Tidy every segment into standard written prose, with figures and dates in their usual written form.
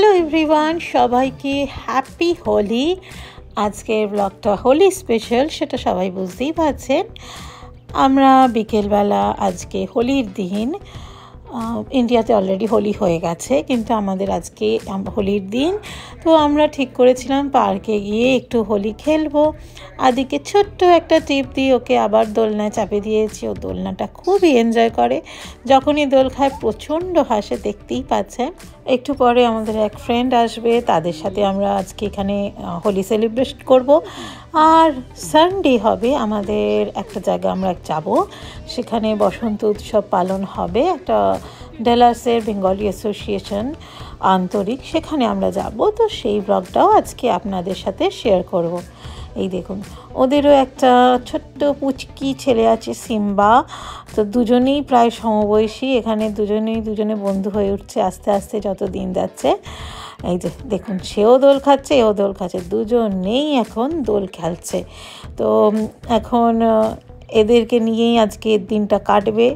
Hello everyone, সবাইকে happy Holi. আজকের ব্লগটা হোলি স্পেশাল, সেটা সবাই বুঝতেই পারছেন। আমরা বিকেলবেলা, আজকে হোলির দিন, ইন্ডিয়াতে অলরেডি হোলি হয়ে গেছে, কিন্তু আমাদের আজকে হোলির দিন। তো আমরা ঠিক করেছিলাম পার্কে গিয়ে একটু হোলি খেলবো। আদিকে ছোট্ট একটা টিপ দিয়ে ওকে আবার দোলনায় চাপে দিয়েছি। ও দোলনাটা খুবই এনজয় করে, যখনই দোল খায় প্রচণ্ড হাসে, দেখতেই পাচ্ছেন। একটু পরে আমাদের এক ফ্রেন্ড আসবে, তাদের সাথে আমরা আজকে এখানে হোলি সেলিব্রেট করব। আর সানডে হবে আমাদের একটা জায়গা আমরা যাব, সেখানে বসন্ত উৎসব পালন হবে, একটা ডেলাসের বেঙ্গলি অ্যাসোসিয়েশন আন্তরিক, সেখানে আমরা যাব। তো সেই ব্লগটাও আজকে আপনাদের সাথে শেয়ার করব। এই দেখুন, ওদেরও একটা ছোট্ট পুচকি ছেলে আছে, সিম্বা। তো দুজনেই প্রায় সমবয়সী, এখানে দুজনে বন্ধু হয়ে উঠছে আস্তে আস্তে যত দিন যাচ্ছে। এই যে দেখুন, সেও দোল খাচ্ছে, এও দোল খাচ্ছে, দুজনেই এখন দোল খেলছে। তো এখন এদেরকে নিয়েই আজকে দিনটা কাটবে।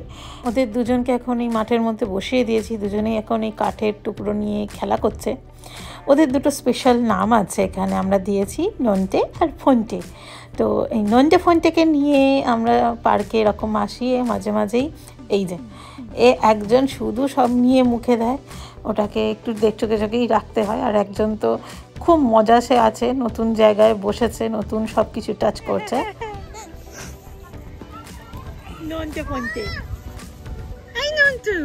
ওদের দুজনকে এখন এই মাঠের মধ্যে বসিয়ে দিয়েছি, দুজনেই এখন এই কাঠের টুকরো নিয়ে খেলা করছে। ওদের দুটো স্পেশাল নাম আছে এখানে আমরা দিয়েছি, নন্টে আর ফন্টে। তো এই নন্টে ফন্টেকে নিয়ে আমরা পার্কে এরকম আসি মাঝে মাঝেই। এই যে একজন শুধু সব নিয়ে মুখে দেয়, ওটাকে একটু চোখে চোখেই রাখতে হয়। আর একজন তো খুব মজা সে আছে, নতুন জায়গায় বসেছে, নতুন সব কিছু টাচ করছে। নন্টে ফন্টে, এই নন্টু,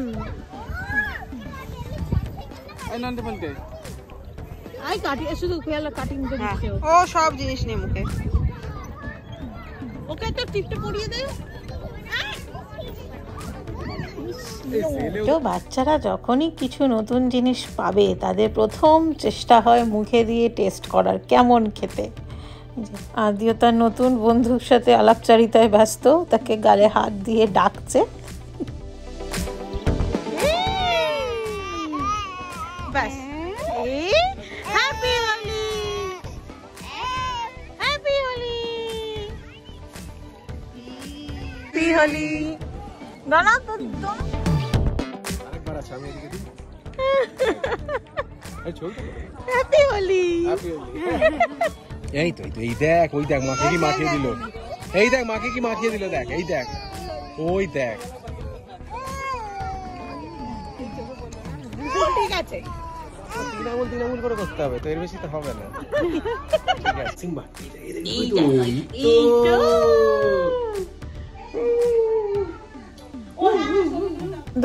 এই নন্টে ফন্টে, আই কাটি শুধু খেলা কাটিং করে দিচ্ছে ও সব জিনিস নিয়ে মুখে। ওকে তো টিপটা পরিয়ে দে। তো বাচ্চারা যখনই কিছু নতুন জিনিস পাবে, তাদের প্রথম চেষ্টা হয় মুখে দিয়ে টেস্ট করার, কেমন খেতে। আদিও তার নতুন বন্ধুর সাথে আলাপচারিতায় ব্যস্ত, তাকে গালে হাত দিয়ে ডাকছে। ব্যাস, happy Holi, happy Holi, happy Holi. দাঁড়া তো, আরেকবার আছে, আমি এদিকে দিই। এই চল তো, হ্যাপি হোলি, হ্যাপি হোলি। এই তো এই দেখ, ওই দেখ মাকে কি মাখিয়ে দিল, এই দেখ মাকে কি মাখিয়ে দিল, দেখ এই দেখ, ওই দেখ। ঠিক আছে, তিন আঙুল করে করতে হবে, তো এর বেশি তো হবে না। ঠিক আছে সিম্বা,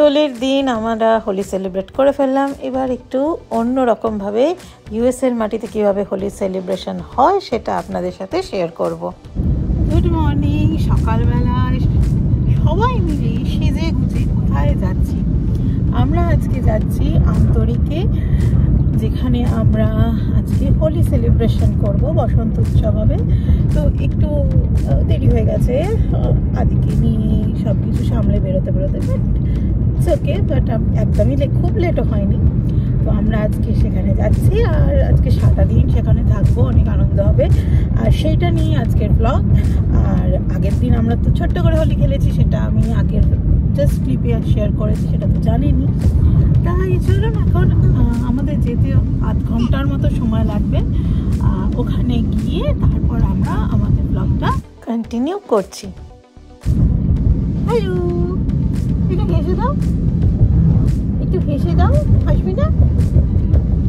দোলের দিন আমরা হোলি সেলিব্রেট করে ফেললাম। এবার একটু অন্য রকমভাবে ইউএসের মাটিতে কীভাবে হোলি সেলিব্রেশন হয় সেটা আপনাদের সাথে শেয়ার করব। গুড মর্নিং, সকালবেলায় সবাই মিলে সেজে গুজে কোথায় যাচ্ছি? আমরা আজকে যাচ্ছি আন্তরিকে, যেখানে আমরা আজকে হোলি সেলিব্রেশন করব, বসন্ত উৎসব হবে। তো একটু দেরি হয়ে গেছে আদিকে নিয়ে সব কিছু সামলে বেরোতে, বাট ইটস ওকে। বাট একদমই খুব লেটও হয়নি। তো আমরা আজকে সেখানে যাচ্ছি, আর আজকে সারাটা দিন সেখানে থাকবো, অনেক আনন্দ হবে। আর সেইটা নিয়ে আজকের ব্লগ। আর আগের দিন আমরা তো ছোট্ট করে হোলি খেলেছি, সেটা আমি আগের জাস্ট ক্লিপে শেয়ার করেছি, সেটা তো জানিনি। তাই চলুন, এখন আমাদের যেতে আধ ঘন্টার মতো সময় লাগবে। ওখানে গিয়ে তারপর আমরা আমাদের ব্লগটা কন্টিনিউ করছি। হ্যালো, একটু হেসে দাও, একটু হেসে দাও, হাসবি না?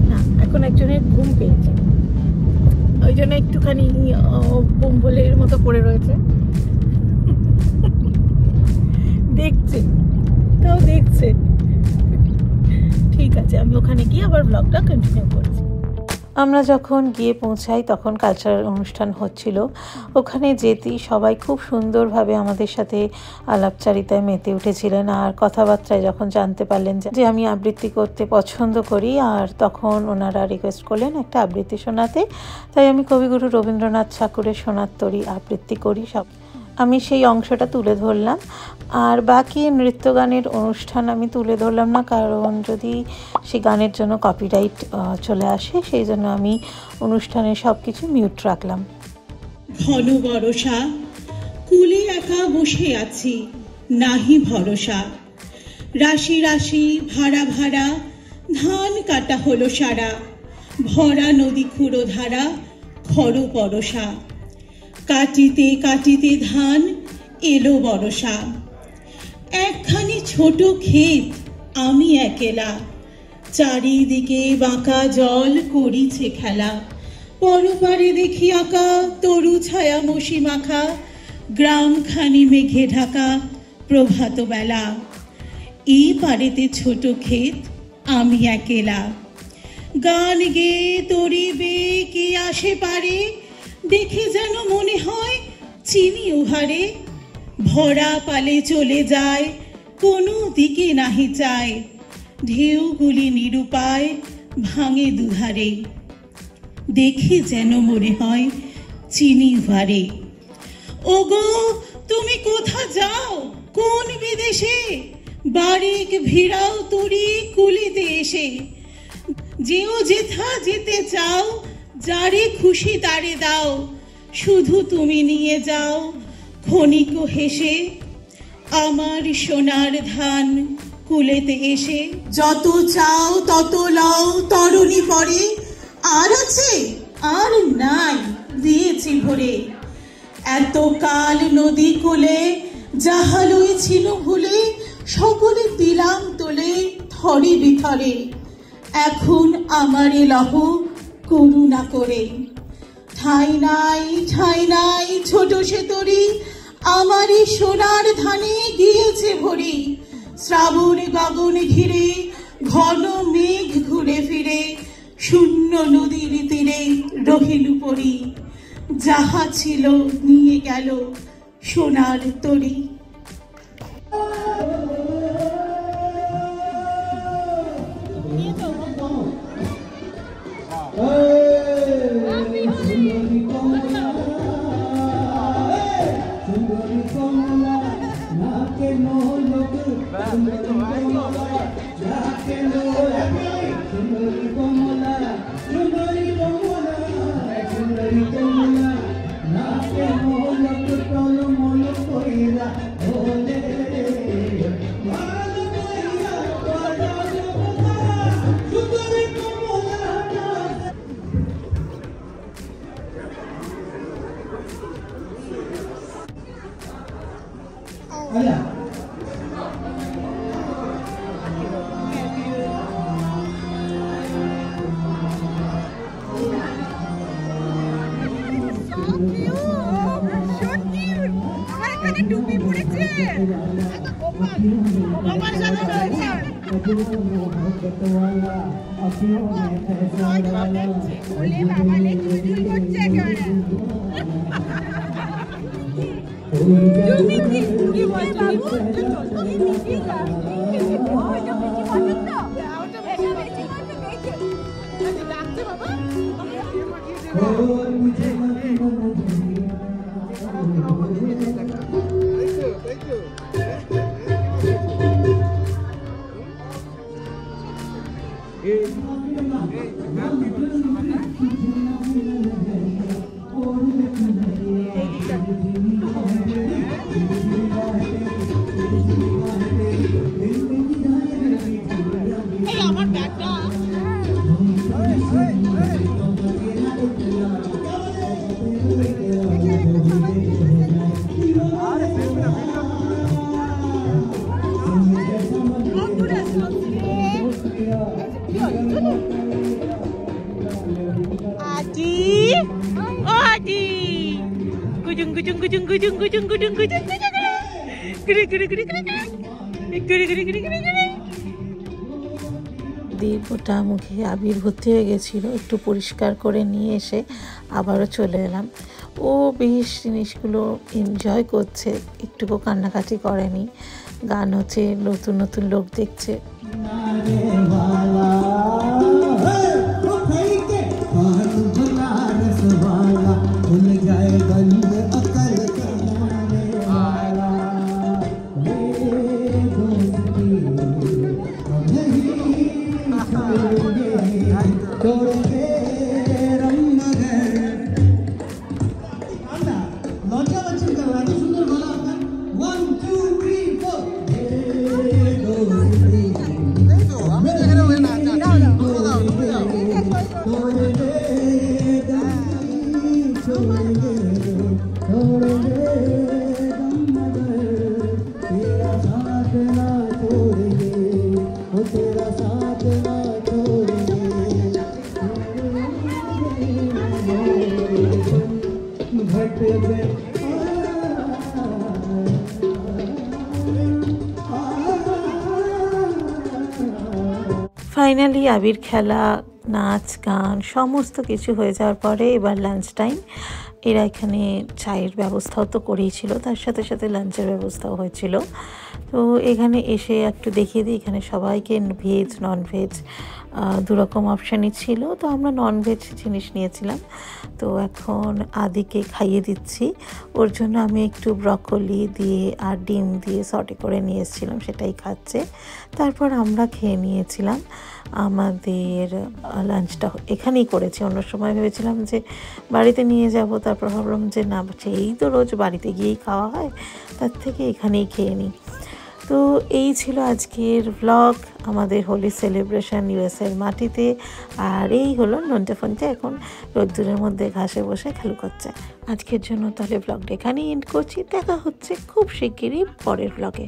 না, এখন একজনের ঘুম পেয়েছে, ওই জন্য একটুখানি বোম্বলের মতো পড়ে রয়েছে, দেখছে, তাও দেখছে। ঠিক আছে, আমি ওখানে গিয়ে আবার ব্লগটা কন্টিনিউ করছি। আমরা যখন গিয়ে পৌঁছাই তখন কালচারাল অনুষ্ঠান হচ্ছিল। ওখানে যেতেই সবাই খুব সুন্দরভাবে আমাদের সাথে আলাপচারিতায় মেতে উঠেছিলেন। আর কথাবার্তায় যখন জানতে পারলেন যে আমি আবৃত্তি করতে পছন্দ করি, আর তখন ওনারা রিকোয়েস্ট করলেন একটা আবৃত্তি শোনাতে। তাই আমি কবিগুরু রবীন্দ্রনাথ ঠাকুরের সোনার তরী আবৃত্তি করি, সব আমি সেই অংশটা তুলে ধরলাম। আর বাকি নৃত্য গানের অনুষ্ঠান আমি তুলে ধরলাম না, কারণ যদি সেই গানের জন্য কপিরাইট চলে আসে, সেই জন্য আমি অনুষ্ঠানের সব কিছু মিউট রাখলাম। ঘন বরষা, কুলে একা বসে আছি, নাহি ভরসা। রাশি রাশি ভাড়া ভাড়া, ধান কাটা হলো সারা, ভরা নদী খুঁড়ো ধারা, খর পরশা। কাটিতে কাটিতে ধান এলো বরষা। একখানি ছোট ক্ষেত আমি একেলা, চারিদিকে বাঁকা জল করিছে খেলা। পরপারে দেখি আঁকা তরু ছায়া মশি মাখা, গ্রামখানি মেঘে ঢাকা প্রভাত বেলা। এই পারেতে ছোট ক্ষেত আমি একেলা, গান গেয়ে তরি বেয়ে কে আসে পারে, দেখে যেন মনে হয় চিনি উহারে। ভরা পালে চলে যায় কোনো দিকে নাহি চায়, ঢেউগুলি নিরুপায় ভাঙে দুধারে, দেখে যেন মনে হয় চিনি উহারে। ওগো তুমি কোথা যাও কোন বিদেশে, বারিক ভিড়াও তরি কুলিতে এসে। যেও যেথা যেতে চাও, যারে খুশি তারে দাও, শুধু তুমি নিয়ে যাও ক্ষণিক হেসে আমার সোনার ধান কুলেতে এসে। যত চাও তত লও তরুণী পরে, আর আছে আর নাই দিয়েছি ভরে। এত কাল নদী কোলে যাহা লইছিল ভুলে, সকলে দিলাম তোলে থরে বিথরে। এখন আমারে লহ করুণা করে, ঠাই নাই ছোট সে তরি, আমারই সোনার ধানে গিয়েছে ভরি। শ্রাবণ গগন ঘিরে ঘন মেঘ ঘুরে ফিরে, শূন্য নদীর তীরে রহিল পরি। যাহা ছিল নিয়ে গেল সোনার তরি। দীপটা মুখে আবির ভর্তি হয়ে গেছিল, একটু পরিষ্কার করে নিয়ে এসে আবারও চলে এলাম। ও বেশ জিনিসগুলো এনজয় করছে, একটুকু কান্নাকাটি করেনি। গান হচ্ছে, নতুন নতুন লোক দেখছে। ফাইনালি আবির খেলা, নাচ গান সমস্ত কিছু হয়ে যাওয়ার পরে এবার লাঞ্চ টাইম। এরা এখানে চায়ের ব্যবস্থাও তো করেই ছিল, তার সাথে সাথে লাঞ্চের ব্যবস্থাও হয়েছিল। তো এখানে এসে একটু দেখিয়ে দিই, এখানে সবাইকে ভেজ নন ভেজ দুরকম অপশানই ছিল। তো আমরা নন ভেজ জিনিস নিয়েছিলাম। তো এখন আদিকে খাইয়ে দিচ্ছি, ওর জন্য আমি একটু ব্রকলি দিয়ে আর ডিম দিয়ে সটে করে নিয়ে এসেছিলাম, সেটাই খাচ্ছে। তারপর আমরা খেয়ে নিয়েছিলাম। আমাদের লাঞ্চটা এখানেই করেছি। অন্য সময় ভেবেছিলাম যে বাড়িতে নিয়ে যাব, তারপর ভাবলাম যে না, এই তো রোজ বাড়িতে গিয়েই খাওয়া হয়, তার থেকে এখানেই খেয়ে নিই। তো এই ছিল আজকের ব্লগ, আমাদের হোলি সেলিব্রেশন ইউএসের মাটিতে। আর এই হলো নন্টে ফন্টে এখন রোদ্দুরের মধ্যে ঘাসে বসে খেলা করছে। আজকের জন্য তাহলে ব্লগটা এখানেই এন্ড করছি। দেখা হচ্ছে খুব শিগগিরই পরের ব্লগে।